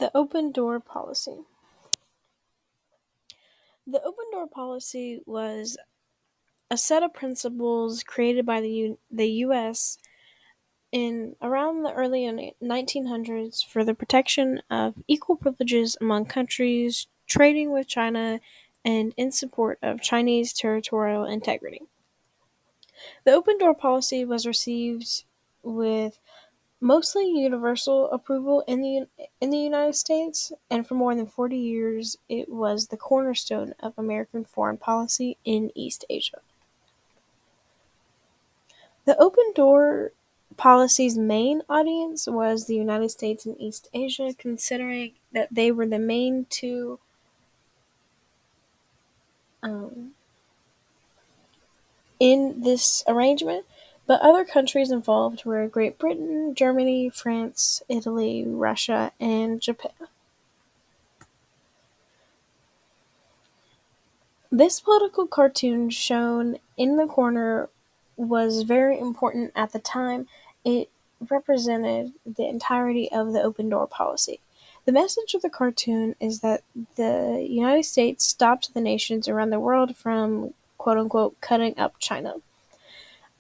The open door policy. The open door policy was a set of principles created by the U.S. in around the early 1900s for the protection of equal privileges among countries trading with China and in support of Chinese territorial integrity. The open door policy was received with mostly universal approval in the United States, and for more than 40 years it was the cornerstone of American foreign policy in East Asia. The open door policy's main audience was the United States and East Asia, considering that they were the main two in this arrangement, but other countries involved were Great Britain, Germany, France, Italy, Russia, and Japan. This political cartoon shown in the corner was very important at the time. It represented the entirety of the open door policy. The message of the cartoon is that the United States stopped the nations around the world from quote unquote cutting up China.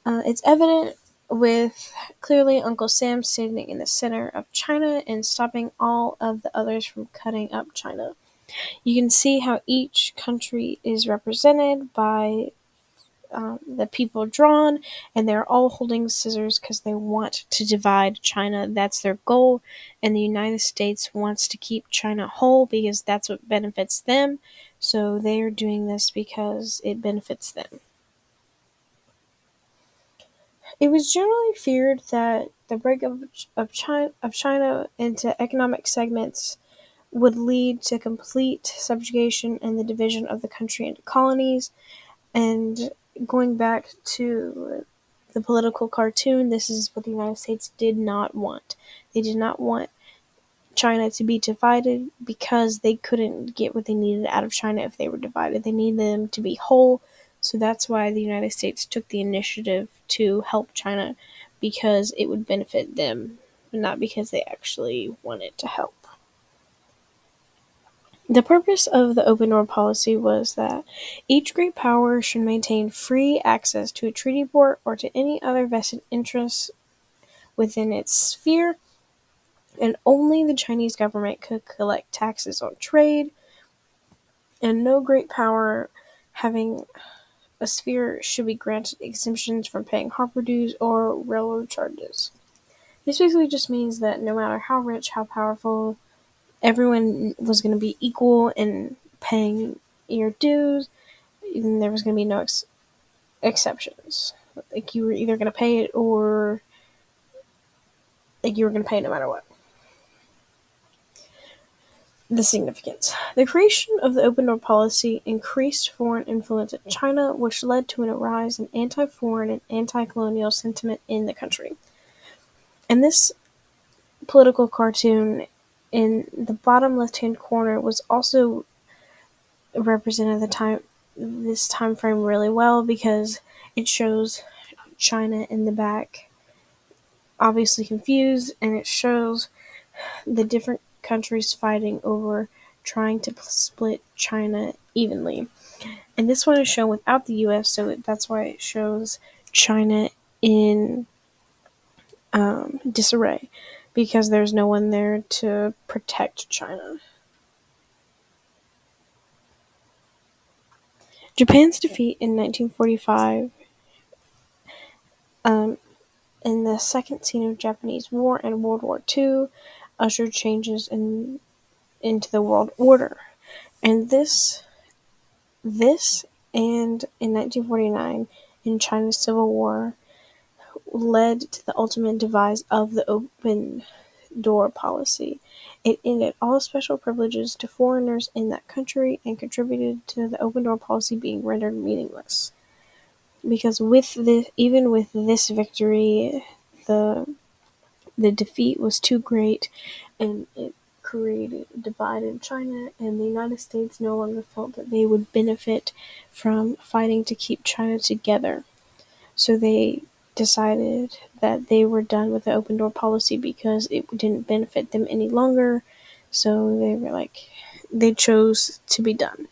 It's evident with clearly Uncle Sam standing in the center of China and stopping all of the others from cutting up China. You can see how each country is represented by the people drawn, and they're all holding scissors because they want to divide China. That's their goal, and the United States wants to keep China whole because that's what benefits them. So they are doing this because it benefits them. It was generally feared that the breakup of China into economic segments would lead to complete subjugation and the division of the country into colonies. And going back to the political cartoon, this is what the United States did not want. They did not want China to be divided because they couldn't get what they needed out of China if they were divided. They needed them to be whole. So that's why the United States took the initiative to help China, because it would benefit them, not because they actually wanted to help. The purpose of the open door policy was that each great power should maintain free access to a treaty port or to any other vested interests within its sphere, and only the Chinese government could collect taxes on trade, and no great power having a sphere should be granted exemptions from paying harbor dues or railroad charges. This basically just means that no matter how rich, how powerful, everyone was going to be equal in paying your dues, and there was going to be no exceptions. Like, you were either going to pay it or like you were going to pay no matter what. The significance. The creation of the open door policy increased foreign influence in China, which led to a rise in anti-foreign and anti-colonial sentiment in the country. And this political cartoon in the bottom left-hand corner was also represented this time frame really well, because it shows China in the back, obviously confused, and it shows the different countries fighting over trying to split China evenly. And this one is shown without the US, so that's why it shows China in disarray, because there's no one there to protect China. Japan's defeat in 1945 in the Second Sino-Japanese War and World War II ushered changes into the world order. And this and in 1949 in China's Civil War led to the ultimate demise of the open door policy. It ended all special privileges to foreigners in that country and contributed to the open door policy being rendered meaningless. Because even with this victory, the defeat was too great, and it created a divide in China, and the United States no longer felt that they would benefit from fighting to keep China together. So they decided that they were done with the open door policy because it didn't benefit them any longer. So they were like, they chose to be done.